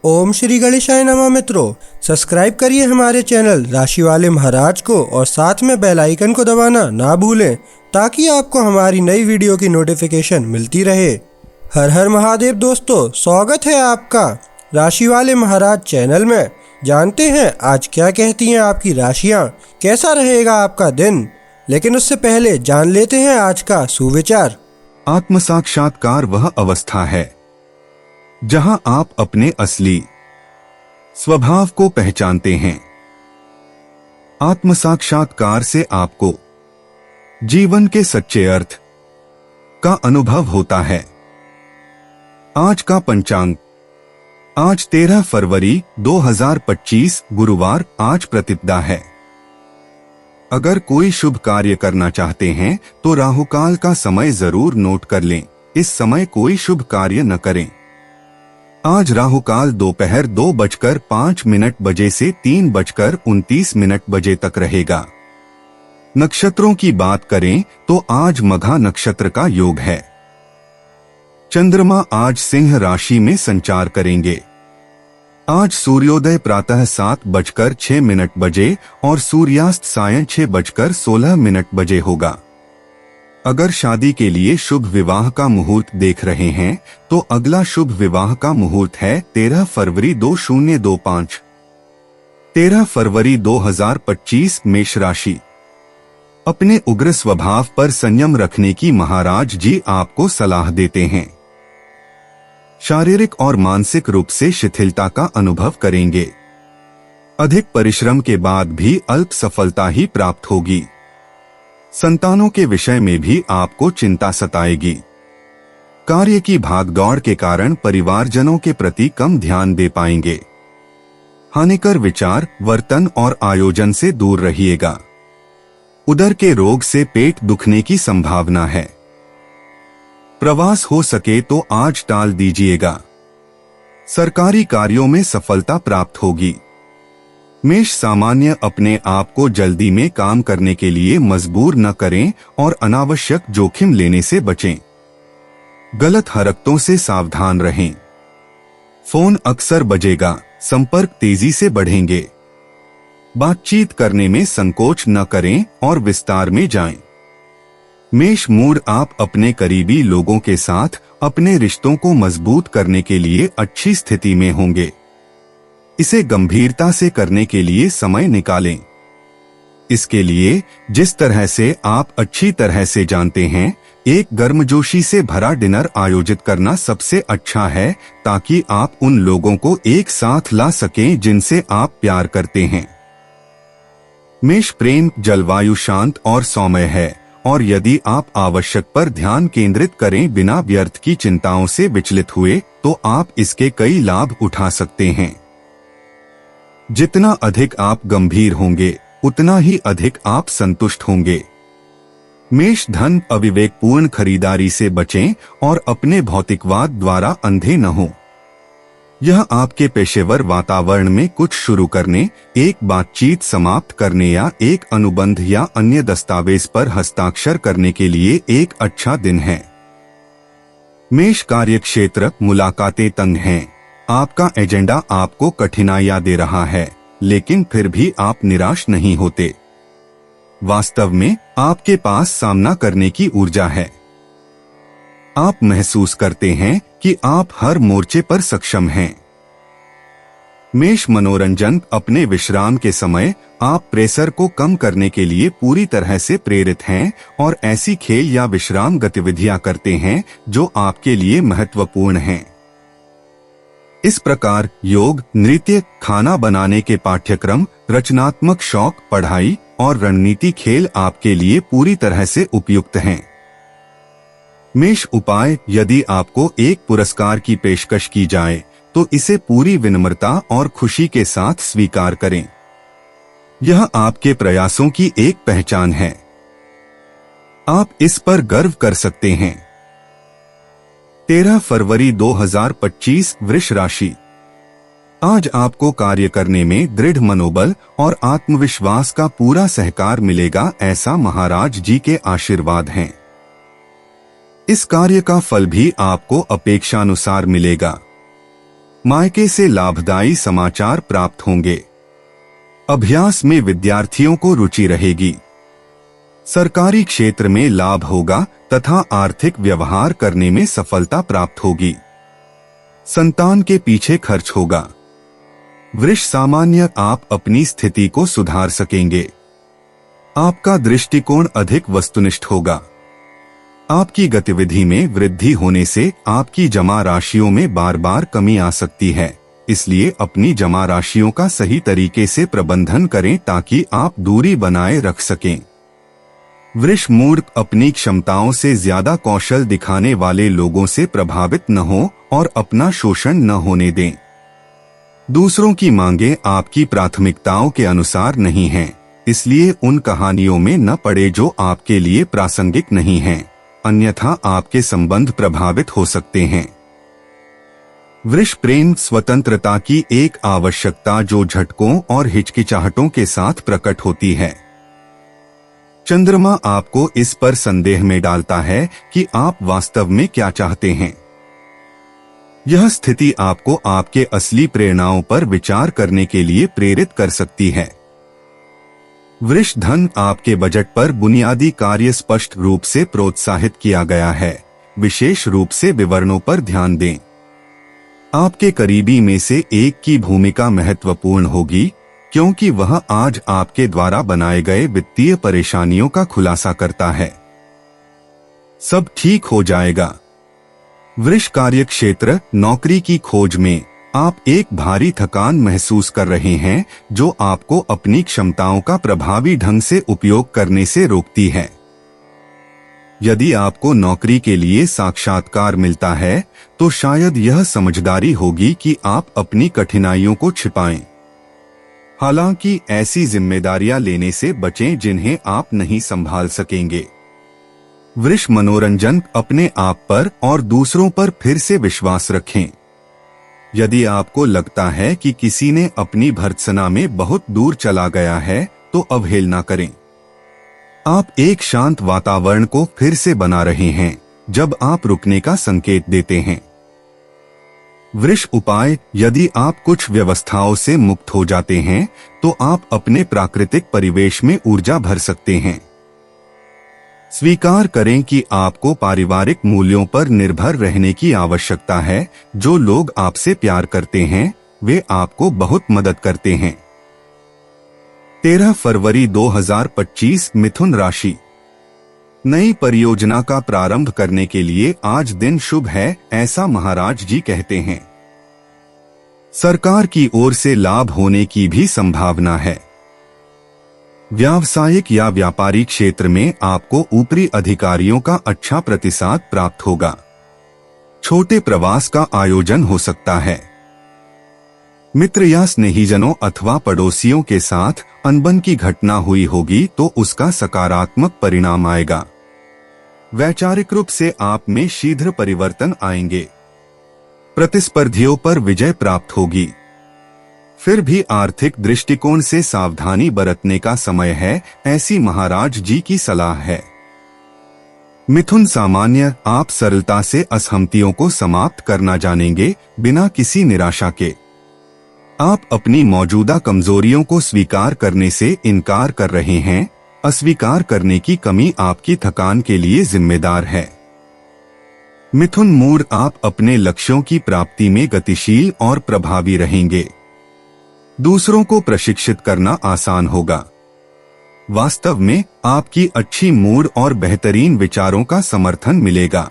ओम श्री गणेशाय नमः। मित्रों, सब्सक्राइब करिए हमारे चैनल राशि वाले महाराज को और साथ में बेल आइकन को दबाना ना भूलें ताकि आपको हमारी नई वीडियो की नोटिफिकेशन मिलती रहे। हर हर महादेव दोस्तों, स्वागत है आपका राशि वाले महाराज चैनल में। जानते हैं आज क्या कहती हैं आपकी राशियां, कैसा रहेगा आपका दिन। लेकिन उससे पहले जान लेते हैं आज का सुविचार। आत्म साक्षात्कार वह अवस्था है जहां आप अपने असली स्वभाव को पहचानते हैं। आत्म साक्षात्कार से आपको जीवन के सच्चे अर्थ का अनुभव होता है। आज का पंचांग, आज 13 फरवरी 2025 गुरुवार, आज प्रतिपदा है। अगर कोई शुभ कार्य करना चाहते हैं तो राहुकाल का समय जरूर नोट कर लें। इस समय कोई शुभ कार्य न करें। आज राहुकाल दोपहर 2:05 बजे से 3:29 बजे तक रहेगा। नक्षत्रों की बात करें तो आज मघा नक्षत्र का योग है। चंद्रमा आज सिंह राशि में संचार करेंगे। आज सूर्योदय प्रातः 7:06 बजे और सूर्यास्त सायं 6:16 बजे होगा। अगर शादी के लिए शुभ विवाह का मुहूर्त देख रहे हैं तो अगला शुभ विवाह का मुहूर्त है 13 फरवरी 2025। 13 फरवरी 2025 मेष राशि। अपने उग्र स्वभाव पर संयम रखने की महाराज जी आपको सलाह देते हैं। शारीरिक और मानसिक रूप से शिथिलता का अनुभव करेंगे। अधिक परिश्रम के बाद भी अल्प सफलता ही प्राप्त होगी। संतानों के विषय में भी आपको चिंता सताएगी। कार्य की भागदौड़ के कारण परिवारजनों के प्रति कम ध्यान दे पाएंगे। हानिकर विचार, वर्तन और आयोजन से दूर रहिएगा। उदर के रोग से पेट दुखने की संभावना है। प्रवास हो सके तो आज टाल दीजिएगा। सरकारी कार्यों में सफलता प्राप्त होगी। मेष सामान्य अपने आप को जल्दी में काम करने के लिए मजबूर न करें और अनावश्यक जोखिम लेने से बचें। गलत हरकतों से सावधान रहें। फोन अक्सर बजेगा, संपर्क तेजी से बढ़ेंगे। बातचीत करने में संकोच न करें और विस्तार में जाएं। मेष मूड आप अपने करीबी लोगों के साथ अपने रिश्तों को मजबूत करने के लिए अच्छी स्थिति में होंगे। इसे गंभीरता से करने के लिए समय निकालें। इसके लिए जिस तरह से आप अच्छी तरह से जानते हैं, एक गर्मजोशी से भरा डिनर आयोजित करना सबसे अच्छा है ताकि आप उन लोगों को एक साथ ला सकें जिनसे आप प्यार करते हैं। मेष प्रेम जलवायु शांत और सौम्य है और यदि आप आवश्यक पर ध्यान केंद्रित करें बिना व्यर्थ की चिंताओं से विचलित हुए तो आप इसके कई लाभ उठा सकते हैं। जितना अधिक आप गंभीर होंगे उतना ही अधिक आप संतुष्ट होंगे। मेष धन अविवेकपूर्ण खरीदारी से बचें और अपने भौतिकवाद द्वारा अंधे न हों। यह आपके पेशेवर वातावरण में कुछ शुरू करने, एक बातचीत समाप्त करने या एक अनुबंध या अन्य दस्तावेज पर हस्ताक्षर करने के लिए एक अच्छा दिन है। मेष कार्यक्षेत्र मुलाकातें तंग हैं। आपका एजेंडा आपको कठिनाइयां दे रहा है, लेकिन फिर भी आप निराश नहीं होते। वास्तव में आपके पास सामना करने की ऊर्जा है। आप महसूस करते हैं कि आप हर मोर्चे पर सक्षम हैं। मेष मनोरंजन अपने विश्राम के समय आप प्रेशर को कम करने के लिए पूरी तरह से प्रेरित हैं और ऐसी खेल या विश्राम गतिविधियां करते हैं जो आपके लिए महत्वपूर्ण हैं। इस प्रकार योग, नृत्य, खाना बनाने के पाठ्यक्रम, रचनात्मक शौक, पढ़ाई और रणनीति खेल आपके लिए पूरी तरह से उपयुक्त हैं। मेष उपाय, यदि आपको एक पुरस्कार की पेशकश की जाए तो इसे पूरी विनम्रता और खुशी के साथ स्वीकार करें। यह आपके प्रयासों की एक पहचान है। आप इस पर गर्व कर सकते हैं। 13 फरवरी 2025 वृष राशि। आज आपको कार्य करने में दृढ़ मनोबल और आत्मविश्वास का पूरा सहकार मिलेगा, ऐसा महाराज जी के आशीर्वाद हैं। इस कार्य का फल भी आपको अपेक्षानुसार मिलेगा। मायके से लाभदायी समाचार प्राप्त होंगे। अभ्यास में विद्यार्थियों को रुचि रहेगी। सरकारी क्षेत्र में लाभ होगा तथा आर्थिक व्यवहार करने में सफलता प्राप्त होगी। संतान के पीछे खर्च होगा। वृष सामान्य आप अपनी स्थिति को सुधार सकेंगे। आपका दृष्टिकोण अधिक वस्तुनिष्ठ होगा। आपकी गतिविधि में वृद्धि होने से आपकी जमा राशियों में बार बार कमी आ सकती है, इसलिए अपनी जमा राशियों का सही तरीके से प्रबंधन करें ताकि आप दूरी बनाए रख सकें। वृष मूर्ख अपनी क्षमताओं से ज्यादा कौशल दिखाने वाले लोगों से प्रभावित न हो और अपना शोषण न होने दें। दूसरों की मांगें आपकी प्राथमिकताओं के अनुसार नहीं हैं, इसलिए उन कहानियों में न पड़े जो आपके लिए प्रासंगिक नहीं हैं, अन्यथा आपके संबंध प्रभावित हो सकते हैं। वृष प्रेम स्वतंत्रता की एक आवश्यकता जो झटकों और हिचकिचाहटों के साथ प्रकट होती है। चंद्रमा आपको इस पर संदेह में डालता है कि आप वास्तव में क्या चाहते हैं। यह स्थिति आपको आपके असली प्रेरणाओं पर विचार करने के लिए प्रेरित कर सकती है। वृष धन आपके बजट पर बुनियादी कार्य स्पष्ट रूप से प्रोत्साहित किया गया है, विशेष रूप से विवरणों पर ध्यान दें। आपके करीबी में से एक की भूमिका महत्वपूर्ण होगी क्योंकि वह आज आपके द्वारा बनाए गए वित्तीय परेशानियों का खुलासा करता है। सब ठीक हो जाएगा। वृष कार्य क्षेत्र नौकरी की खोज में आप एक भारी थकान महसूस कर रहे हैं जो आपको अपनी क्षमताओं का प्रभावी ढंग से उपयोग करने से रोकती है। यदि आपको नौकरी के लिए साक्षात्कार मिलता है तो शायद यह समझदारी होगी कि आप अपनी कठिनाइयों को छिपाएं। हालांकि ऐसी जिम्मेदारियां लेने से बचें जिन्हें आप नहीं संभाल सकेंगे। वृष मनोरंजन अपने आप पर और दूसरों पर फिर से विश्वास रखें। यदि आपको लगता है कि किसी ने अपनी भर्त्सना में बहुत दूर चला गया है तो अवहेलना करें। आप एक शांत वातावरण को फिर से बना रहे हैं जब आप रुकने का संकेत देते हैं। वृष उपाय यदि आप कुछ व्यवस्थाओं से मुक्त हो जाते हैं तो आप अपने प्राकृतिक परिवेश में ऊर्जा भर सकते हैं। स्वीकार करें कि आपको पारिवारिक मूल्यों पर निर्भर रहने की आवश्यकता है। जो लोग आपसे प्यार करते हैं वे आपको बहुत मदद करते हैं। 13 फरवरी 2025 मिथुन राशि। नई परियोजना का प्रारंभ करने के लिए आज दिन शुभ है, ऐसा महाराज जी कहते हैं। सरकार की ओर से लाभ होने की भी संभावना है। व्यावसायिक या व्यापारिक क्षेत्र में आपको ऊपरी अधिकारियों का अच्छा प्रतिसाद प्राप्त होगा। छोटे प्रवास का आयोजन हो सकता है। मित्र या स्नेहीजनों अथवा पड़ोसियों के साथ अनबन की घटना हुई होगी तो उसका सकारात्मक परिणाम आएगा। वैचारिक रूप से आप में शीघ्र परिवर्तन आएंगे। प्रतिस्पर्धियों पर विजय प्राप्त होगी। फिर भी आर्थिक दृष्टिकोण से सावधानी बरतने का समय है, ऐसी महाराज जी की सलाह है। मिथुन सामान्य आप सरलता से असहमतियों को समाप्त करना जानेंगे बिना किसी निराशा के। आप अपनी मौजूदा कमजोरियों को स्वीकार करने से इनकार कर रहे हैं। अस्वीकार करने की कमी आपकी थकान के लिए जिम्मेदार है। मिथुन मूड आप अपने लक्ष्यों की प्राप्ति में गतिशील और प्रभावी रहेंगे। दूसरों को प्रशिक्षित करना आसान होगा। वास्तव में आपकी अच्छी मूड और बेहतरीन विचारों का समर्थन मिलेगा।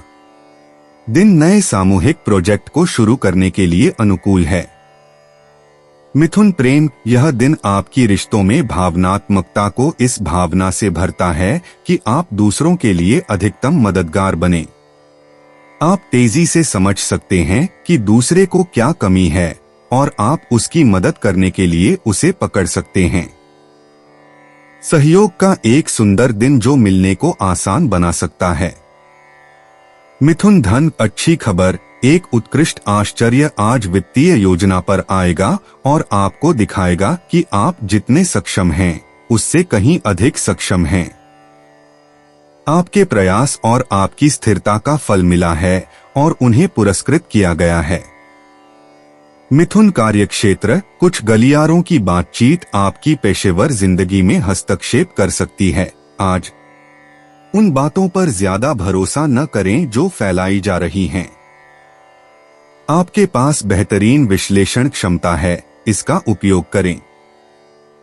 दिन नए सामूहिक प्रोजेक्ट को शुरू करने के लिए अनुकूल है। मिथुन प्रेम यह दिन आपकी रिश्तों में भावनात्मकता को इस भावना से भरता है कि आप दूसरों के लिए अधिकतम मददगार बने। आप तेजी से समझ सकते हैं कि दूसरे को क्या कमी है और आप उसकी मदद करने के लिए उसे पकड़ सकते हैं। सहयोग का एक सुंदर दिन जो मिलने को आसान बना सकता है। मिथुन धन अच्छी खबर, एक उत्कृष्ट आश्चर्य आज वित्तीय योजना पर आएगा और आपको दिखाएगा कि आप जितने सक्षम हैं उससे कहीं अधिक सक्षम हैं। आपके प्रयास और आपकी स्थिरता का फल मिला है और उन्हें पुरस्कृत किया गया है। मिथुन कार्यक्षेत्र, कुछ गलियारों की बातचीत आपकी पेशेवर जिंदगी में हस्तक्षेप कर सकती है। आज उन बातों पर ज्यादा भरोसा न करें जो फैलाई जा रही हैं। आपके पास बेहतरीन विश्लेषण क्षमता है, इसका उपयोग करें।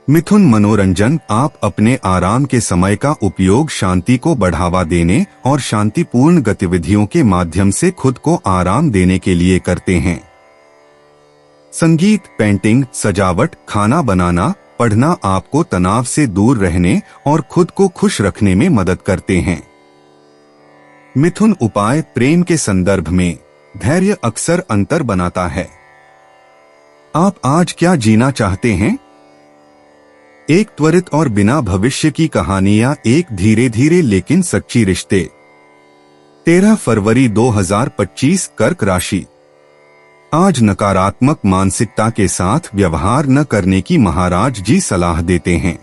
मिथुन मनोरंजन, आप अपने आराम के समय का उपयोग शांति को बढ़ावा देने और शांतिपूर्ण गतिविधियों के माध्यम से खुद को आराम देने के लिए करते हैं। संगीत, पेंटिंग, सजावट, खाना बनाना, पढ़ना आपको तनाव से दूर रहने और खुद को खुश रखने में मदद करते हैं। मिथुन उपाय, प्रेम के संदर्भ में धैर्य अक्सर अंतर बनाता है। आप आज क्या जीना चाहते हैं? एक त्वरित और बिना भविष्य की कहानियां, एक धीरे धीरे लेकिन सच्ची रिश्ते। 13 फरवरी 2025, कर्क राशि। आज नकारात्मक मानसिकता के साथ व्यवहार न करने की महाराज जी सलाह देते हैं।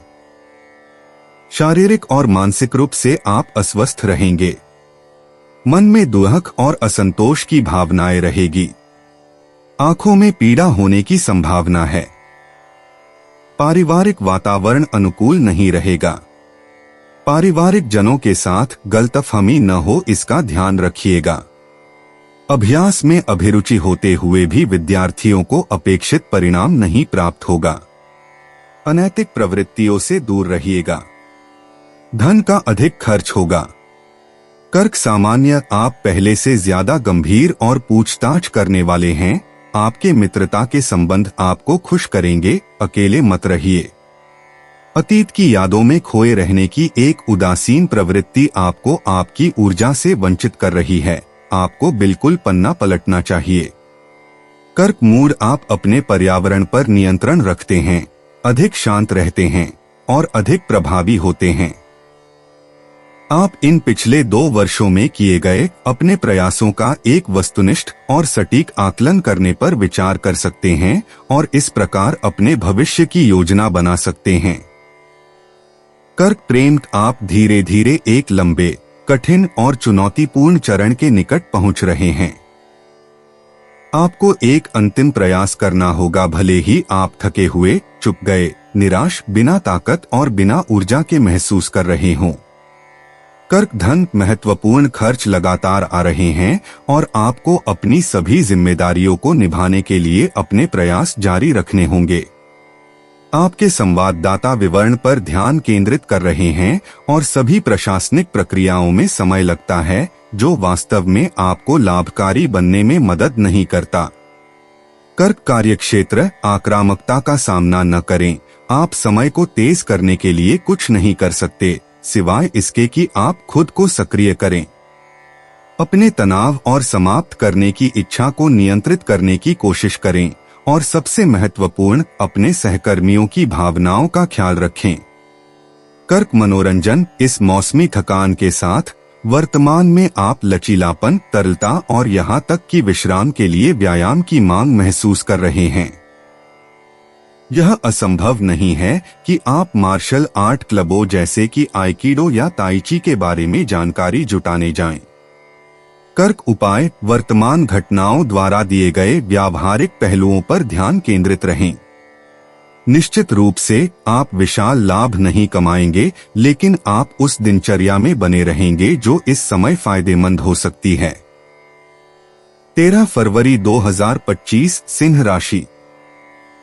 शारीरिक और मानसिक रूप से आप अस्वस्थ रहेंगे। मन में दुख और असंतोष की भावनाएं रहेगी। आंखों में पीड़ा होने की संभावना है। पारिवारिक वातावरण अनुकूल नहीं रहेगा। पारिवारिक जनों के साथ गलतफहमी न हो, इसका ध्यान रखिएगा। अभ्यास में अभिरुचि होते हुए भी विद्यार्थियों को अपेक्षित परिणाम नहीं प्राप्त होगा। अनैतिक प्रवृत्तियों से दूर रहिएगा। धन का अधिक खर्च होगा। कर्क सामान्य, आप पहले से ज्यादा गंभीर और पूछताछ करने वाले हैं। आपके मित्रता के संबंध आपको खुश करेंगे, अकेले मत रहिए। अतीत की यादों में खोए रहने की एक उदासीन प्रवृत्ति आपको आपकी ऊर्जा से वंचित कर रही है। आपको बिल्कुल पन्ना पलटना चाहिए। कर्क मूड, आप अपने पर्यावरण पर नियंत्रण रखते हैं, अधिक शांत रहते हैं और अधिक प्रभावी होते हैं। आप इन पिछले 2 वर्षों में किए गए अपने प्रयासों का एक वस्तुनिष्ठ और सटीक आकलन करने पर विचार कर सकते हैं और इस प्रकार अपने भविष्य की योजना बना सकते हैं। कर्क प्रेम, आप धीरे धीरे एक लंबे, कठिन और चुनौतीपूर्ण चरण के निकट पहुंच रहे हैं। आपको एक अंतिम प्रयास करना होगा, भले ही आप थके हुए, चुप गए, निराश, बिना ताकत और बिना ऊर्जा के महसूस कर रहे हों। कर्क धन, महत्वपूर्ण खर्च लगातार आ रहे हैं और आपको अपनी सभी जिम्मेदारियों को निभाने के लिए अपने प्रयास जारी रखने होंगे। आपके संवाददाता विवरण पर ध्यान केंद्रित कर रहे हैं और सभी प्रशासनिक प्रक्रियाओं में समय लगता है, जो वास्तव में आपको लाभकारी बनने में मदद नहीं करता। कर्क कार्यक्षेत्र, आक्रामकता का सामना न करें। आप समय को तेज करने के लिए कुछ नहीं कर सकते, सिवाय इसके कि आप खुद को सक्रिय करें। अपने तनाव और समाप्त करने की इच्छा को नियंत्रित करने की कोशिश करें और सबसे महत्वपूर्ण, अपने सहकर्मियों की भावनाओं का ख्याल रखें। कर्क मनोरंजन, इस मौसमी थकान के साथ वर्तमान में आप लचीलापन, तरलता और यहाँ तक कि विश्राम के लिए व्यायाम की मांग महसूस कर रहे हैं। यह असंभव नहीं है कि आप मार्शल आर्ट क्लबों जैसे कि आइकिडो या ताइची के बारे में जानकारी जुटाने जाएं। कर्क उपाय, वर्तमान घटनाओं द्वारा दिए गए व्यावहारिक पहलुओं पर ध्यान केंद्रित रहें। निश्चित रूप से आप विशाल लाभ नहीं कमाएंगे, लेकिन आप उस दिनचर्या में बने रहेंगे जो इस समय फायदेमंद हो सकती है। 13 फरवरी 2025, सिंह राशि।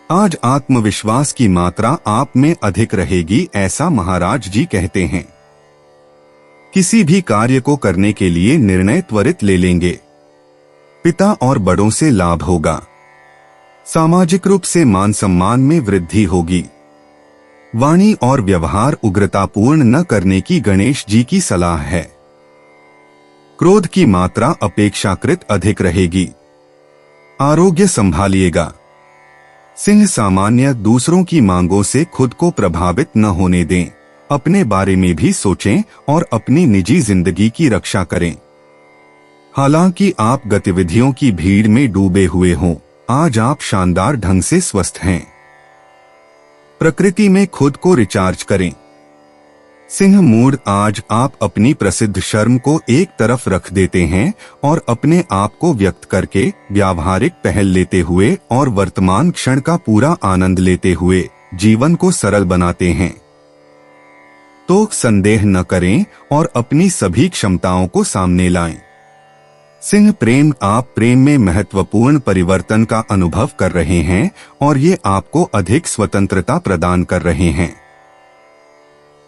आज आत्मविश्वास की मात्रा आप में अधिक रहेगी, ऐसा महाराज जी कहते हैं। किसी भी कार्य को करने के लिए निर्णय त्वरित ले लेंगे। पिता और बड़ों से लाभ होगा। सामाजिक रूप से मान सम्मान में वृद्धि होगी। वाणी और व्यवहार उग्रतापूर्ण न करने की गणेश जी की सलाह है। क्रोध की मात्रा अपेक्षाकृत अधिक रहेगी। आरोग्य संभालिएगा। सिंह सामान्य, दूसरों की मांगों से खुद को प्रभावित न होने दें। अपने बारे में भी सोचें और अपनी निजी जिंदगी की रक्षा करें। हालांकि आप गतिविधियों की भीड़ में डूबे हुए हों, आज आप शानदार ढंग से स्वस्थ हैं। प्रकृति में खुद को रिचार्ज करें। सिंह मूड, आज आप अपनी प्रसिद्ध शर्म को एक तरफ रख देते हैं और अपने आप को व्यक्त करके व्यावहारिक पहल लेते हुए और वर्तमान क्षण का पूरा आनंद लेते हुए जीवन को सरल बनाते हैं। तो संदेह न करें और अपनी सभी क्षमताओं को सामने लाएं। सिंह प्रेम, आप प्रेम में महत्वपूर्ण परिवर्तन का अनुभव कर रहे हैं और ये आपको अधिक स्वतंत्रता प्रदान कर रहे हैं।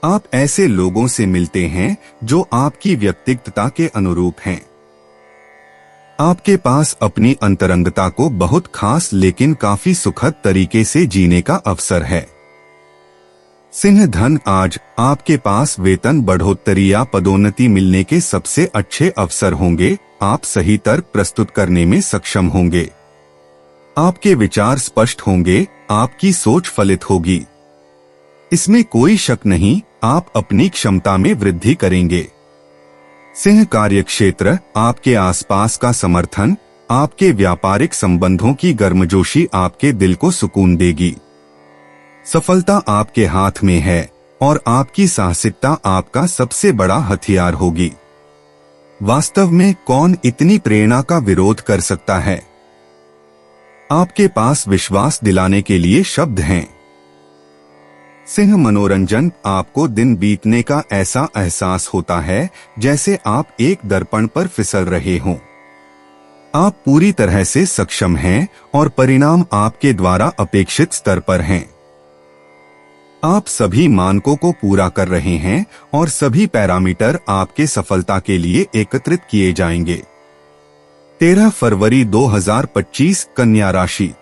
आप ऐसे लोगों से मिलते हैं जो आपकी व्यक्तित्वता के अनुरूप हैं। आपके पास अपनी अंतरंगता को बहुत खास लेकिन काफी सुखद तरीके से जीने का अवसर है। सिंह धन, आज आपके पास वेतन बढ़ोतरी या पदोन्नति मिलने के सबसे अच्छे अवसर होंगे। आप सही तर्क प्रस्तुत करने में सक्षम होंगे। आपके विचार स्पष्ट होंगे, आपकी सोच फलित होगी, इसमें कोई शक नहीं। आप अपनी क्षमता में वृद्धि करेंगे। सिंह कार्यक्षेत्र, आपके आसपास का समर्थन, आपके व्यापारिक संबंधों की गर्मजोशी आपके दिल को सुकून देगी। सफलता आपके हाथ में है और आपकी साहसिकता आपका सबसे बड़ा हथियार होगी। वास्तव में कौन इतनी प्रेरणा का विरोध कर सकता है? आपके पास विश्वास दिलाने के लिए शब्द हैं। सिंह मनोरंजन, आपको दिन बीतने का ऐसा एहसास होता है जैसे आप एक दर्पण पर फिसल रहे हों। आप पूरी तरह से सक्षम हैं और परिणाम आपके द्वारा अपेक्षित स्तर पर हैं। आप सभी मानकों को पूरा कर रहे हैं और सभी पैरामीटर आपके सफलता के लिए एकत्रित किए जाएंगे। 13 फरवरी 2025, कन्या राशि।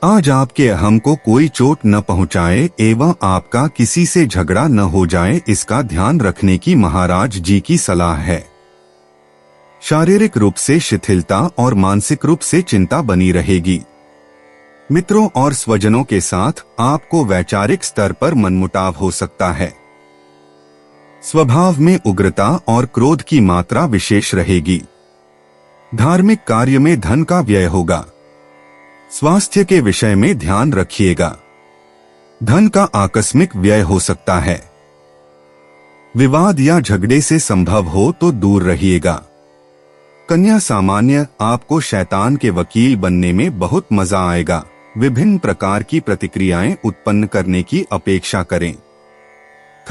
आज आपके अहम को कोई चोट न पहुंचाए एवं आपका किसी से झगड़ा न हो जाए, इसका ध्यान रखने की महाराज जी की सलाह है। शारीरिक रूप से शिथिलता और मानसिक रूप से चिंता बनी रहेगी। मित्रों और स्वजनों के साथ आपको वैचारिक स्तर पर मनमुटाव हो सकता है। स्वभाव में उग्रता और क्रोध की मात्रा विशेष रहेगी। धार्मिक कार्य में धन का व्यय होगा। स्वास्थ्य के विषय में ध्यान रखिएगा। धन का आकस्मिक व्यय हो सकता है। विवाद या झगड़े से संभव हो तो दूर रहिएगा। कन्या सामान्य, आपको शैतान के वकील बनने में बहुत मजा आएगा। विभिन्न प्रकार की प्रतिक्रियाएं उत्पन्न करने की अपेक्षा करें।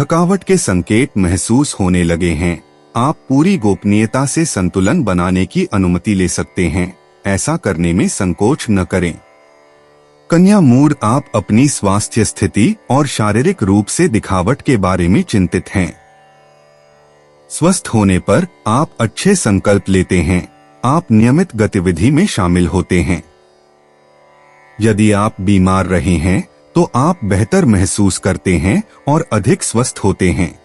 थकावट के संकेत महसूस होने लगे हैं। आप पूरी गोपनीयता से संतुलन बनाने की अनुमति ले सकते हैं। ऐसा करने में संकोच न करें। कन्या मूड, आप अपनी स्वास्थ्य स्थिति और शारीरिक रूप से दिखावट के बारे में चिंतित हैं। स्वस्थ होने पर आप अच्छे संकल्प लेते हैं। आप नियमित गतिविधि में शामिल होते हैं। यदि आप बीमार रहे हैं तो आप बेहतर महसूस करते हैं और अधिक स्वस्थ होते हैं।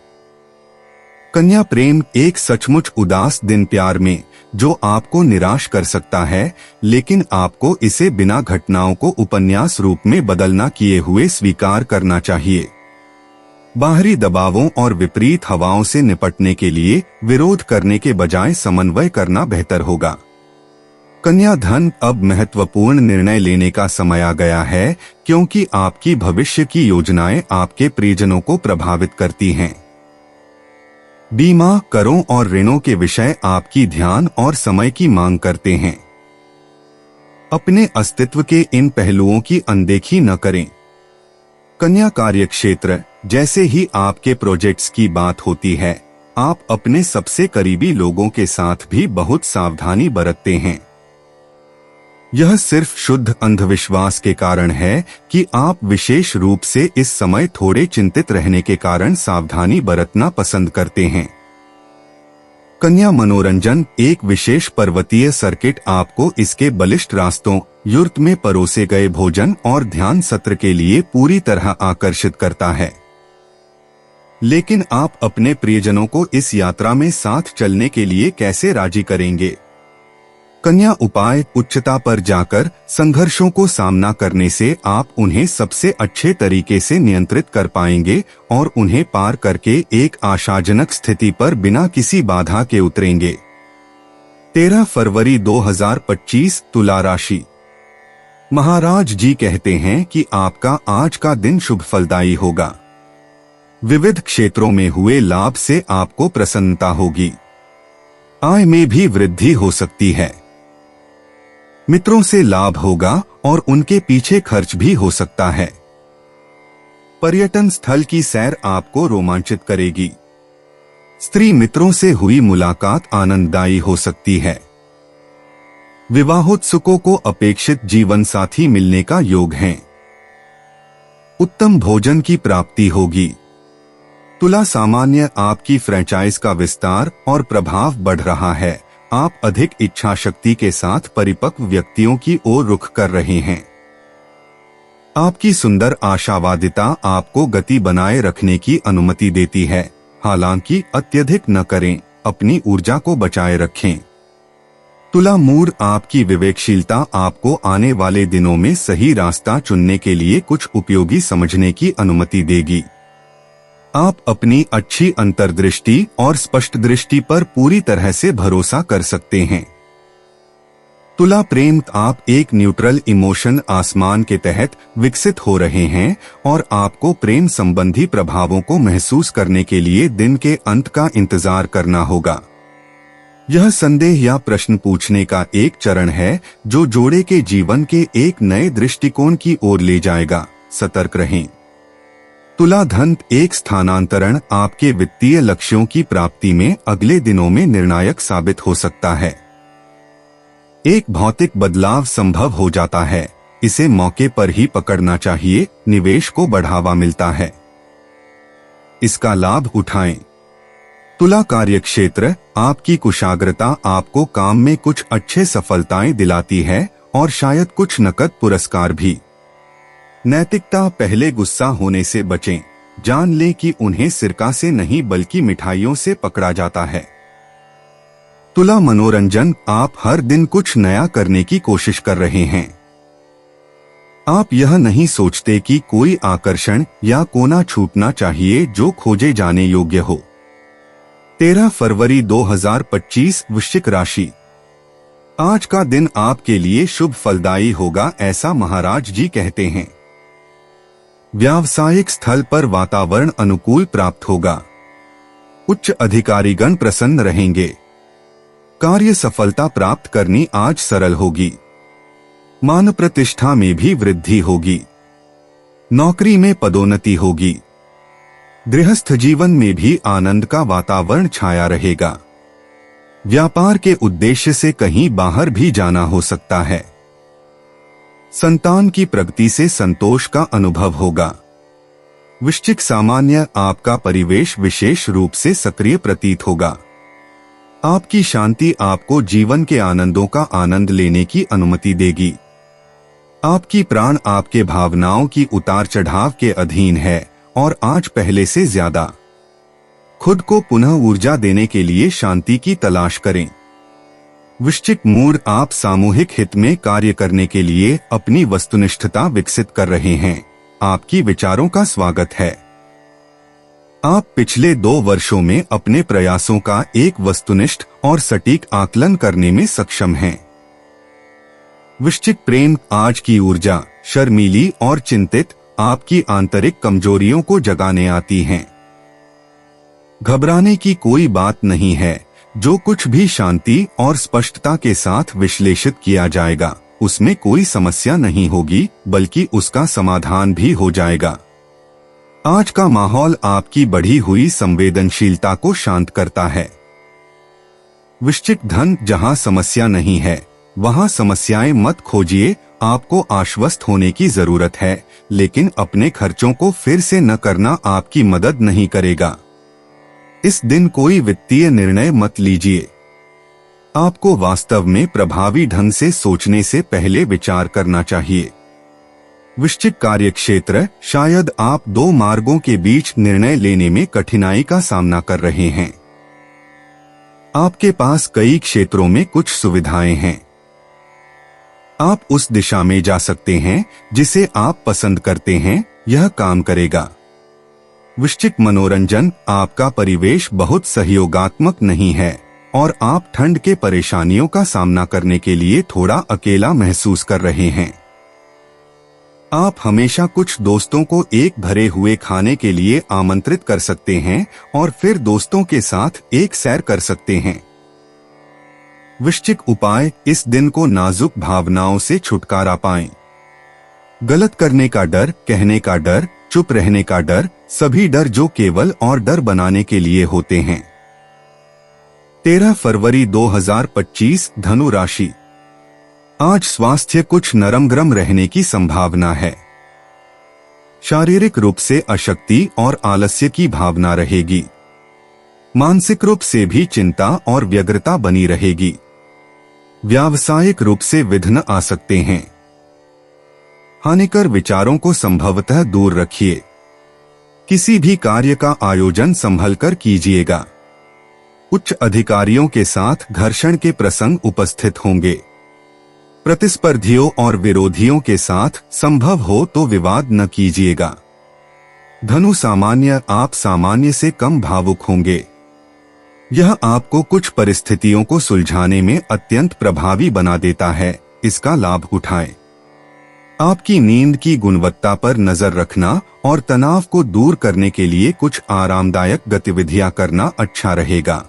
कन्या प्रेम, एक सचमुच उदास दिन प्यार में जो आपको निराश कर सकता है, लेकिन आपको इसे बिना घटनाओं को उपन्यास रूप में बदलना किए हुए स्वीकार करना चाहिए। बाहरी दबावों और विपरीत हवाओं से निपटने के लिए विरोध करने के बजाय समन्वय करना बेहतर होगा। कन्या धन, अब महत्वपूर्ण निर्णय लेने का समय आ गया है क्योंकि आपकी भविष्य की योजनाएं आपके प्रियजनों को प्रभावित करती हैं। बीमा, करों और ऋणों के विषय आपकी ध्यान और समय की मांग करते हैं। अपने अस्तित्व के इन पहलुओं की अनदेखी न करें। कन्या कार्यक्षेत्र, जैसे ही आपके प्रोजेक्ट्स की बात होती है, आप अपने सबसे करीबी लोगों के साथ भी बहुत सावधानी बरतते हैं। यह सिर्फ शुद्ध अंधविश्वास के कारण है कि आप विशेष रूप से इस समय थोड़े चिंतित रहने के कारण सावधानी बरतना पसंद करते हैं। कन्या मनोरंजन, एक विशेष पर्वतीय सर्किट आपको इसके बलिष्ठ रास्तों, युर्त में परोसे गए भोजन और ध्यान सत्र के लिए पूरी तरह आकर्षित करता है। लेकिन आप अपने प्रियजनों को इस यात्रा में साथ चलने के लिए कैसे राजी करेंगे? कन्या उपाय, उच्चता पर जाकर संघर्षों को सामना करने से आप उन्हें सबसे अच्छे तरीके से नियंत्रित कर पाएंगे और उन्हें पार करके एक आशाजनक स्थिति पर बिना किसी बाधा के उतरेंगे। 13 फरवरी 2025, तुला राशि। महाराज जी कहते हैं कि आपका आज का दिन शुभ फलदायी होगा। विविध क्षेत्रों में हुए लाभ से आपको प्रसन्नता होगी। आय में भी वृद्धि हो सकती है। मित्रों से लाभ होगा और उनके पीछे खर्च भी हो सकता है। पर्यटन स्थल की सैर आपको रोमांचित करेगी। स्त्री मित्रों से हुई मुलाकात आनंददायी हो सकती है। विवाहोत्सुकों को अपेक्षित जीवन साथी मिलने का योग है। उत्तम भोजन की प्राप्ति होगी। तुला सामान्य आपकी फ्रेंचाइज का विस्तार और प्रभाव बढ़ रहा है। आप अधिक इच्छा शक्ति के साथ परिपक्व व्यक्तियों की ओर रुख कर रहे हैं। आपकी सुंदर आशावादिता आपको गति बनाए रखने की अनुमति देती है। हालांकि अत्यधिक न करें, अपनी ऊर्जा को बचाए रखें। तुला मूड आपकी विवेकशीलता आपको आने वाले दिनों में सही रास्ता चुनने के लिए कुछ उपयोगी समझने की अनुमति देगी। आप अपनी अच्छी अंतर्दृष्टि और स्पष्ट दृष्टि पर पूरी तरह से भरोसा कर सकते हैं। तुला प्रेम, आप एक न्यूट्रल इमोशन आसमान के तहत विकसित हो रहे हैं और आपको प्रेम संबंधी प्रभावों को महसूस करने के लिए दिन के अंत का इंतजार करना होगा। यह संदेह या प्रश्न पूछने का एक चरण है जो जोड़े के जीवन के एक नए दृष्टिकोण की ओर ले जाएगा। सतर्क रहें। तुला धन, एक स्थानांतरण आपके वित्तीय लक्ष्यों की प्राप्ति में अगले दिनों में निर्णायक साबित हो सकता है। एक भौतिक बदलाव संभव हो जाता है, इसे मौके पर ही पकड़ना चाहिए। निवेश को बढ़ावा मिलता है, इसका लाभ उठाएं। तुला कार्यक्षेत्र, आपकी कुशाग्रता आपको काम में कुछ अच्छे सफलताएं दिलाती है और शायद कुछ नकद पुरस्कार भी। नैतिकता, पहले गुस्सा होने से बचें। जान लें कि उन्हें सिरका से नहीं बल्कि मिठाइयों से पकड़ा जाता है। तुला मनोरंजन, आप हर दिन कुछ नया करने की कोशिश कर रहे हैं। आप यह नहीं सोचते कि कोई आकर्षण या कोना छूटना चाहिए जो खोजे जाने योग्य हो। 13 फरवरी 2025 वृश्चिक राशि। आज का दिन आपके लिए शुभ फलदायी होगा, ऐसा महाराज जी कहते हैं। व्यावसायिक स्थल पर वातावरण अनुकूल प्राप्त होगा। उच्च अधिकारीगण प्रसन्न रहेंगे। कार्य सफलता प्राप्त करनी आज सरल होगी। मान प्रतिष्ठा में भी वृद्धि होगी। नौकरी में पदोन्नति होगी। गृहस्थ जीवन में भी आनंद का वातावरण छाया रहेगा। व्यापार के उद्देश्य से कहीं बाहर भी जाना हो सकता है। संतान की प्रगति से संतोष का अनुभव होगा। वृश्चिक सामान्य, आपका परिवेश विशेष रूप से सक्रिय प्रतीत होगा। आपकी शांति आपको जीवन के आनंदों का आनंद लेने की अनुमति देगी। आपकी प्राण आपके भावनाओं की उतार चढ़ाव के अधीन है और आज पहले से ज्यादा। खुद को पुनः ऊर्जा देने के लिए शांति की तलाश करें। वृश्चिक मूड, आप सामूहिक हित में कार्य करने के लिए अपनी वस्तुनिष्ठता विकसित कर रहे हैं। आपकी विचारों का स्वागत है। आप पिछले 2 वर्षों में अपने प्रयासों का एक वस्तुनिष्ठ और सटीक आकलन करने में सक्षम हैं। वृश्चिक प्रेम, आज की ऊर्जा शर्मीली और चिंतित आपकी आंतरिक कमजोरियों को जगाने आती हैं। घबराने की कोई बात नहीं है। जो कुछ भी शांति और स्पष्टता के साथ विश्लेषित किया जाएगा उसमें कोई समस्या नहीं होगी, बल्कि उसका समाधान भी हो जाएगा। आज का माहौल आपकी बढ़ी हुई संवेदनशीलता को शांत करता है। वृश्चिक धन, जहां समस्या नहीं है वहां समस्याएं मत खोजिए। आपको आश्वस्त होने की जरूरत है, लेकिन अपने खर्चों को फिर से न करना आपकी मदद नहीं करेगा। इस दिन कोई वित्तीय निर्णय मत लीजिए। आपको वास्तव में प्रभावी ढंग से सोचने से पहले विचार करना चाहिए। वृश्चिक कार्यक्षेत्र, शायद आप 2 मार्गों के बीच निर्णय लेने में कठिनाई का सामना कर रहे हैं। आपके पास कई क्षेत्रों में कुछ सुविधाएं हैं। आप उस दिशा में जा सकते हैं जिसे आप पसंद करते हैं, यह काम करेगा। वृश्चिक मनोरंजन, आपका परिवेश बहुत सहयोगात्मक नहीं है और आप ठंड के परेशानियों का सामना करने के लिए थोड़ा अकेला महसूस कर रहे हैं। आप हमेशा कुछ दोस्तों को एक भरे हुए खाने के लिए आमंत्रित कर सकते हैं और फिर दोस्तों के साथ एक सैर कर सकते हैं। वृश्चिक उपाय, इस दिन को नाजुक भावनाओं से छुटकारा पाएं। गलत करने का डर, कहने का डर, चुप रहने का डर, सभी डर जो केवल और डर बनाने के लिए होते हैं। 13 फरवरी 2025 धनु राशि। आज स्वास्थ्य कुछ नरम गरम रहने की संभावना है। शारीरिक रूप से अशक्ति और आलस्य की भावना रहेगी। मानसिक रूप से भी चिंता और व्यग्रता बनी रहेगी। व्यावसायिक रूप से विघ्न आ सकते हैं। हानिकर विचारों को संभवतः दूर रखिए। किसी भी कार्य का आयोजन संभल कर कीजिएगा। उच्च अधिकारियों के साथ घर्षण के प्रसंग उपस्थित होंगे। प्रतिस्पर्धियों और विरोधियों के साथ संभव हो तो विवाद न कीजिएगा। धनु सामान्य, आप सामान्य से कम भावुक होंगे। यह आपको कुछ परिस्थितियों को सुलझाने में अत्यंत प्रभावी बना देता है, इसका लाभ उठाएं। आपकी नींद की गुणवत्ता पर नजर रखना और तनाव को दूर करने के लिए कुछ आरामदायक गतिविधियां करना अच्छा रहेगा।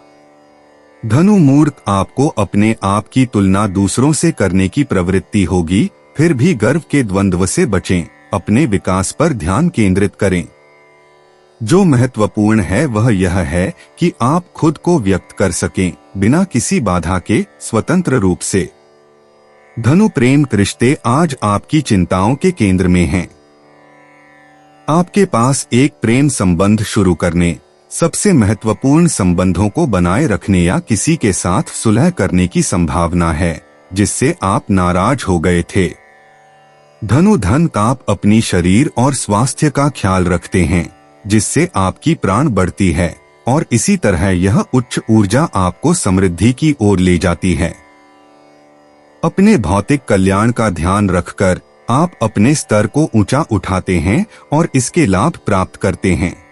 धनु मूर्ख, आपको अपने आप की तुलना दूसरों से करने की प्रवृत्ति होगी, फिर भी गर्व के द्वंद्व से बचें। अपने विकास पर ध्यान केंद्रित करें। जो महत्वपूर्ण है वह यह है कि आप खुद को व्यक्त कर सकें, बिना किसी बाधा के, स्वतंत्र रूप से। धनु प्रेम रिश्ते आज आपकी चिंताओं के केंद्र में हैं। आपके पास एक प्रेम संबंध शुरू करने, सबसे महत्वपूर्ण संबंधों को बनाए रखने या किसी के साथ सुलह करने की संभावना है जिससे आप नाराज हो गए थे। धनु धन, आप अपनी शरीर और स्वास्थ्य का ख्याल रखते हैं जिससे आपकी प्राण बढ़ती है और इसी तरह यह उच्च ऊर्जा आपको समृद्धि की ओर ले जाती है। अपने भौतिक कल्याण का ध्यान रखकर आप अपने स्तर को ऊंचा उठाते हैं और इसके लाभ प्राप्त करते हैं।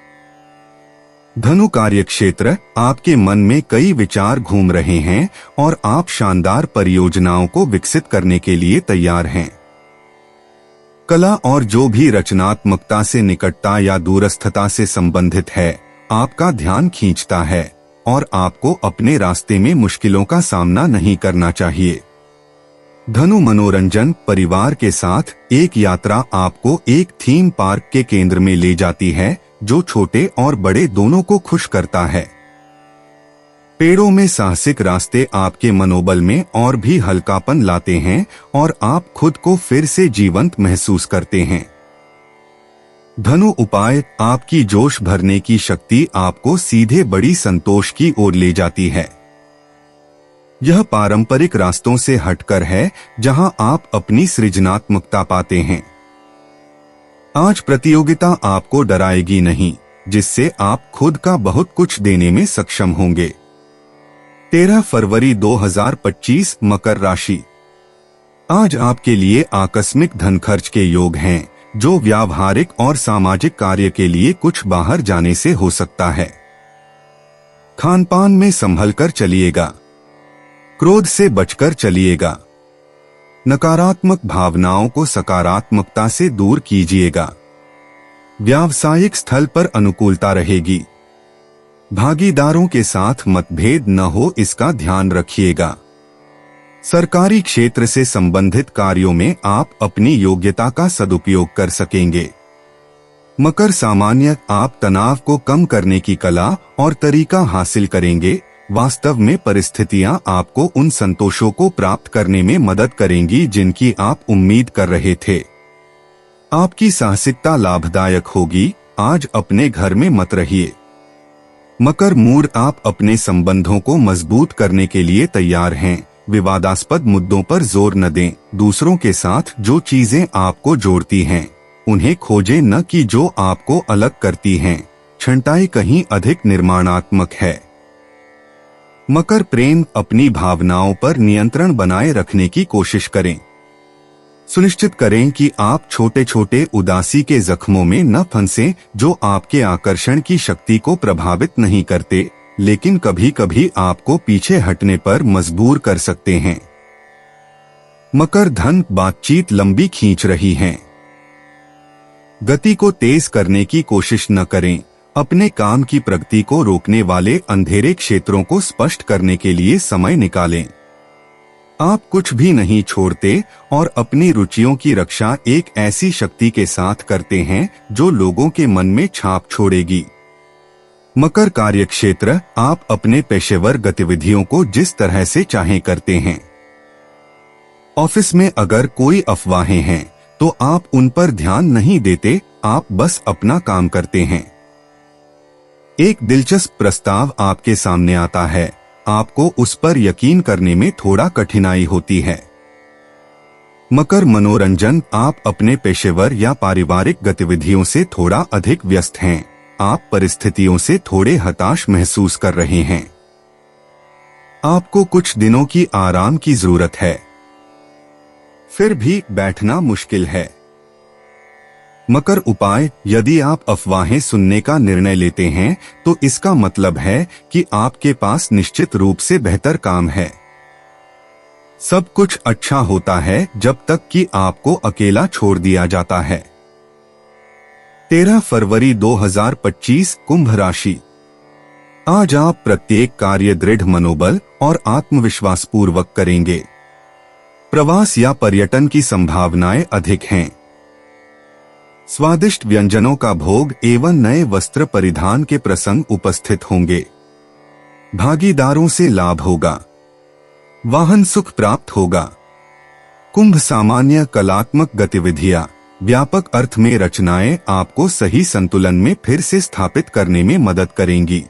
धनु कार्यक्षेत्र, आपके मन में कई विचार घूम रहे हैं और आप शानदार परियोजनाओं को विकसित करने के लिए तैयार हैं। कला और जो भी रचनात्मकता से निकटता या दूरस्थता से संबंधित है, आपका ध्यान खींचता है और आपको अपने रास्ते में मुश्किलों का सामना नहीं करना चाहिए। धनु मनोरंजन, परिवार के साथ एक यात्रा आपको एक थीम पार्क के केंद्र में ले जाती है जो छोटे और बड़े दोनों को खुश करता है। पेड़ों में साहसिक रास्ते आपके मनोबल में और भी हल्कापन लाते हैं और आप खुद को फिर से जीवंत महसूस करते हैं। धनु उपाय, आपकी जोश भरने की शक्ति आपको सीधे बड़ी संतोष की ओर ले जाती है। यह पारंपरिक रास्तों से हटकर है जहां आप अपनी सृजनात्मकता पाते हैं। आज प्रतियोगिता आपको डराएगी नहीं, जिससे आप खुद का बहुत कुछ देने में सक्षम होंगे। 13 फरवरी 2025 मकर राशि। आज आपके लिए आकस्मिक धन खर्च के योग हैं, जो व्यावहारिक और सामाजिक कार्य के लिए कुछ बाहर जाने से हो सकता है। खान पान में संभल कर चलिएगा। क्रोध से बचकर चलिएगा। नकारात्मक भावनाओं को सकारात्मकता से दूर कीजिएगा। व्यावसायिक स्थल पर अनुकूलता रहेगी। भागीदारों के साथ मतभेद न हो, इसका ध्यान रखिएगा। सरकारी क्षेत्र से संबंधित कार्यों में आप अपनी योग्यता का सदुपयोग कर सकेंगे। मकर सामान्य, आप तनाव को कम करने की कला और तरीका हासिल करेंगे। वास्तव में परिस्थितियां आपको उन संतोषों को प्राप्त करने में मदद करेंगी जिनकी आप उम्मीद कर रहे थे। आपकी साहसिकता लाभदायक होगी। आज अपने घर में मत रहिए। मकर मूड, आप अपने संबंधों को मजबूत करने के लिए तैयार हैं। विवादास्पद मुद्दों पर जोर न दें। दूसरों के साथ जो चीजें आपको जोड़ती हैं, उन्हें खोजें, न कि जो आपको अलग करती हैं। छंटाई कहीं अधिक निर्माणात्मक है। मकर प्रेम, अपनी भावनाओं पर नियंत्रण बनाए रखने की कोशिश करें। सुनिश्चित करें कि आप छोटे छोटे उदासी के जख्मों में न फंसें, जो आपके आकर्षण की शक्ति को प्रभावित नहीं करते, लेकिन कभी कभी आपको पीछे हटने पर मजबूर कर सकते हैं। मकर धन, बातचीत लंबी खींच रही है। गति को तेज करने की कोशिश न करें। अपने काम की प्रगति को रोकने वाले अंधेरे क्षेत्रों को स्पष्ट करने के लिए समय निकालें। आप कुछ भी नहीं छोड़ते और अपनी रुचियों की रक्षा एक ऐसी शक्ति के साथ करते हैं जो लोगों के मन में छाप छोड़ेगी। मकर कार्यक्षेत्र, आप अपने पेशेवर गतिविधियों को जिस तरह से चाहें करते हैं। ऑफिस में अगर कोई अफवाहें हैं तो आप उन पर ध्यान नहीं देते, आप बस अपना काम करते हैं। एक दिलचस्प प्रस्ताव आपके सामने आता है, आपको उस पर यकीन करने में थोड़ा कठिनाई होती है। मकर मनोरंजन, आप अपने पेशेवर या पारिवारिक गतिविधियों से थोड़ा अधिक व्यस्त हैं। आप परिस्थितियों से थोड़े हताश महसूस कर रहे हैं। आपको कुछ दिनों की आराम की जरूरत है, फिर भी बैठना मुश्किल है। मकर उपाय, यदि आप अफवाहें सुनने का निर्णय लेते हैं तो इसका मतलब है कि आपके पास निश्चित रूप से बेहतर काम है। सब कुछ अच्छा होता है जब तक कि आपको अकेला छोड़ दिया जाता है। 13 फरवरी 2025, कुंभ राशि। आज आप प्रत्येक कार्य दृढ़ मनोबल और आत्मविश्वास पूर्वक करेंगे। प्रवास या पर्यटन की संभावनाएं अधिक हैं। स्वादिष्ट व्यंजनों का भोग एवं नए वस्त्र परिधान के प्रसंग उपस्थित होंगे। भागीदारों से लाभ होगा। वाहन सुख प्राप्त होगा। कुंभ सामान्य कलात्मक गतिविधियां, व्यापक अर्थ में रचनाएं आपको सही संतुलन में फिर से स्थापित करने में मदद करेंगी।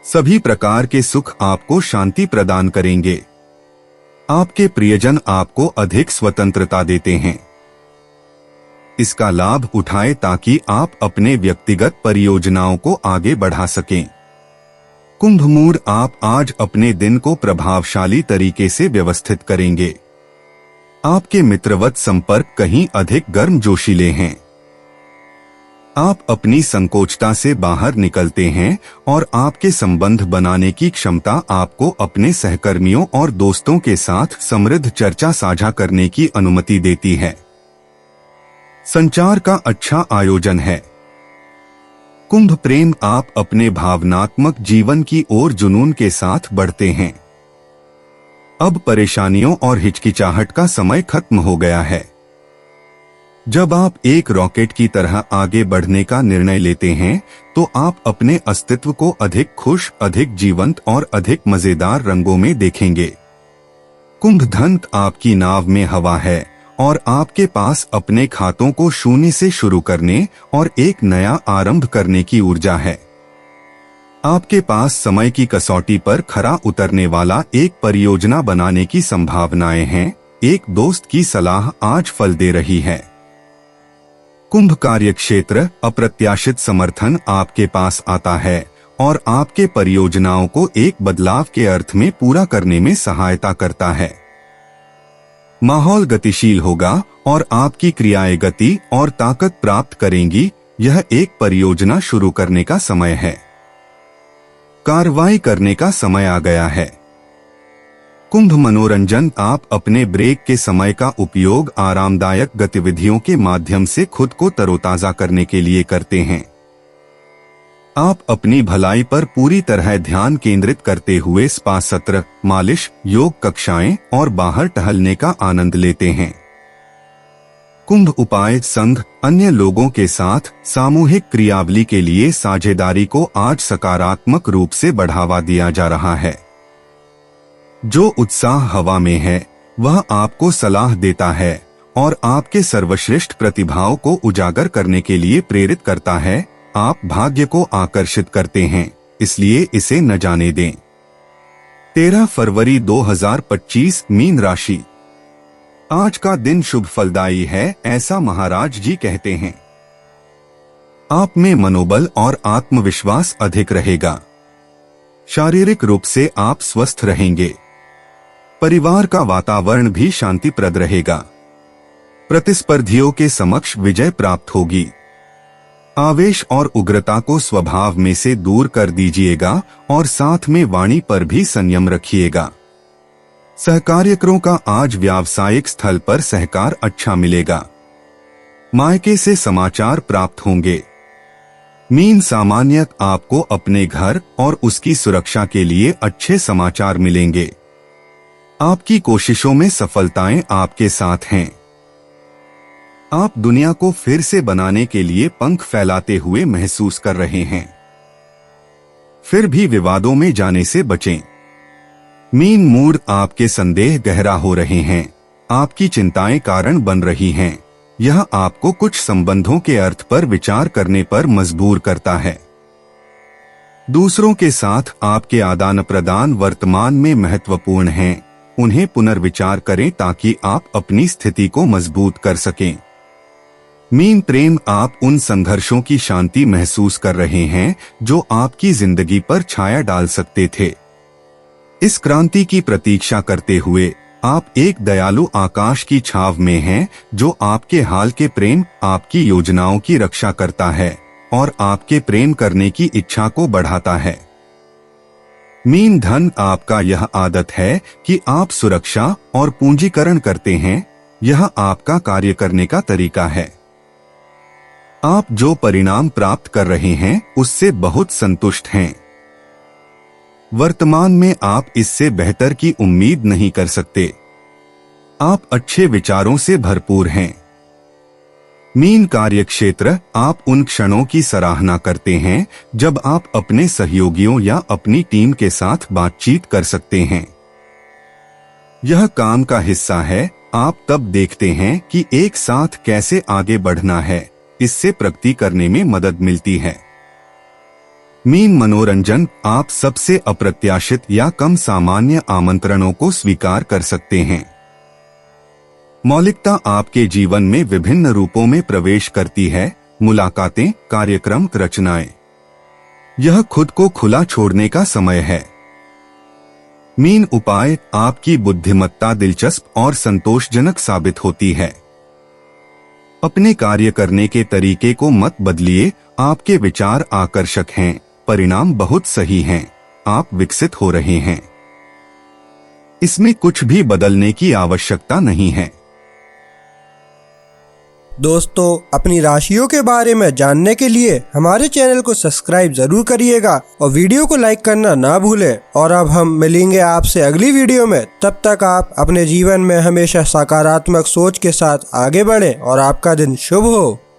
सभी प्रकार के सुख आपको शांति प्रदान करेंगे। आपके प्रियजन आपको अधिक स्वतंत्रता देते हैं। इसका लाभ उठाएं ताकि आप अपने व्यक्तिगत परियोजनाओं को आगे बढ़ा सकें। कुंभ मूड, आप आज अपने दिन को प्रभावशाली तरीके से व्यवस्थित करेंगे। आपके मित्रवत संपर्क कहीं अधिक गर्मजोशीले हैं। आप अपनी संकोचता से बाहर निकलते हैं और आपके संबंध बनाने की क्षमता आपको अपने सहकर्मियों और दोस्तों के साथ समृद्ध चर्चा साझा करने की अनुमति देती है। संचार का अच्छा आयोजन है। कुंभ प्रेम, आप अपने भावनात्मक जीवन की ओर जुनून के साथ बढ़ते हैं। अब परेशानियों और हिचकिचाहट का समय खत्म हो गया है। जब आप एक रॉकेट की तरह आगे बढ़ने का निर्णय लेते हैं तो आप अपने अस्तित्व को अधिक खुश, अधिक जीवंत और अधिक मजेदार रंगों में देखेंगे। कुंभ धन, आपकी नाव में हवा है और आपके पास अपने खातों को शून्य से शुरू करने और एक नया आरंभ करने की ऊर्जा है। आपके पास समय की कसौटी पर खरा उतरने वाला एक परियोजना बनाने की संभावनाएं हैं। एक दोस्त की सलाह आज फल दे रही है। कुंभ कार्यक्षेत्र, अप्रत्याशित समर्थन आपके पास आता है और आपके परियोजनाओं को एक बदलाव के अर्थ में पूरा करने में सहायता करता है। माहौल गतिशील होगा और आपकी क्रियाएं गति और ताकत प्राप्त करेंगी। यह एक परियोजना शुरू करने का समय है। कार्रवाई करने का समय आ गया है। कुंभ मनोरंजन, आप अपने ब्रेक के समय का उपयोग आरामदायक गतिविधियों के माध्यम से खुद को तरोताजा करने के लिए करते हैं। आप अपनी भलाई पर पूरी तरह ध्यान केंद्रित करते हुए स्पा सत्र, मालिश, योग कक्षाएं और बाहर टहलने का आनंद लेते हैं। कुंभ उपाय, संघ, अन्य लोगों के साथ सामूहिक क्रियावली के लिए साझेदारी को आज सकारात्मक रूप से बढ़ावा दिया जा रहा है। जो उत्साह हवा में है वह आपको सलाह देता है और आपके सर्वश्रेष्ठ प्रतिभाओं को उजागर करने के लिए प्रेरित करता है। आप भाग्य को आकर्षित करते हैं, इसलिए इसे न जाने दें। 13 फरवरी 2025, मीन राशि। आज का दिन शुभ फलदायी है, ऐसा महाराज जी कहते हैं। आप में मनोबल और आत्मविश्वास अधिक रहेगा। शारीरिक रूप से आप स्वस्थ रहेंगे। परिवार का वातावरण भी शांतिप्रद रहेगा। प्रतिस्पर्धियों के समक्ष विजय प्राप्त होगी। आवेश और उग्रता को स्वभाव में से दूर कर दीजिएगा और साथ में वाणी पर भी संयम रखिएगा। सहकार्यकरों का आज व्यावसायिक स्थल पर सहकार अच्छा मिलेगा। मायके से समाचार प्राप्त होंगे। मीन सामान्यतः आपको अपने घर और उसकी सुरक्षा के लिए अच्छे समाचार मिलेंगे। आपकी कोशिशों में सफलताएं आपके साथ हैं। आप दुनिया को फिर से बनाने के लिए पंख फैलाते हुए महसूस कर रहे हैं। फिर भी विवादों में जाने से बचें। मीन मूड आपके संदेह गहरा हो रहे हैं। आपकी चिंताएं कारण बन रही हैं। यह आपको कुछ संबंधों के अर्थ पर विचार करने पर मजबूर करता है। दूसरों के साथ आपके आदान प्रदान वर्तमान में महत्वपूर्ण हैं। उन्हें पुनर्विचार करें ताकि आप अपनी स्थिति को मजबूत कर सकें। मीन प्रेम, आप उन संघर्षों की शांति महसूस कर रहे हैं जो आपकी जिंदगी पर छाया डाल सकते थे। इस क्रांति की प्रतीक्षा करते हुए आप एक दयालु आकाश की छाव में हैं जो आपके हाल के प्रेम, आपकी योजनाओं की रक्षा करता है और आपके प्रेम करने की इच्छा को बढ़ाता है। मीन धन, आपका यह आदत है कि आप सुरक्षा और पूंजीकरण करते हैं। यह आपका कार्य करने का तरीका है। आप जो परिणाम प्राप्त कर रहे हैं उससे बहुत संतुष्ट हैं। वर्तमान में आप इससे बेहतर की उम्मीद नहीं कर सकते। आप अच्छे विचारों से भरपूर हैं। मीन कार्यक्षेत्र, आप उन क्षणों की सराहना करते हैं जब आप अपने सहयोगियों या अपनी टीम के साथ बातचीत कर सकते हैं। यह काम का हिस्सा है। आप तब देखते हैं कि एक साथ कैसे आगे बढ़ना है। इससे प्रगति करने में मदद मिलती है। मीन मनोरंजन, आप सबसे अप्रत्याशित या कम सामान्य आमंत्रणों को स्वीकार कर सकते हैं। मौलिकता आपके जीवन में विभिन्न रूपों में प्रवेश करती है। मुलाकातें, कार्यक्रम, रचनाएं। यह खुद को खुला छोड़ने का समय है। मीन उपाय, आपकी बुद्धिमत्ता दिलचस्प और संतोषजनक साबित होती है। अपने कार्य करने के तरीके को मत बदलिए। आपके विचार आकर्षक हैं। परिणाम बहुत सही हैं। आप विकसित हो रहे हैं। इसमें कुछ भी बदलने की आवश्यकता नहीं है। दोस्तों, अपनी राशियों के बारे में जानने के लिए हमारे चैनल को सब्सक्राइब जरूर करिएगा और वीडियो को लाइक करना ना भूलें। और अब हम मिलेंगे आपसे अगली वीडियो में। तब तक आप अपने जीवन में हमेशा सकारात्मक सोच के साथ आगे बढ़ें और आपका दिन शुभ हो।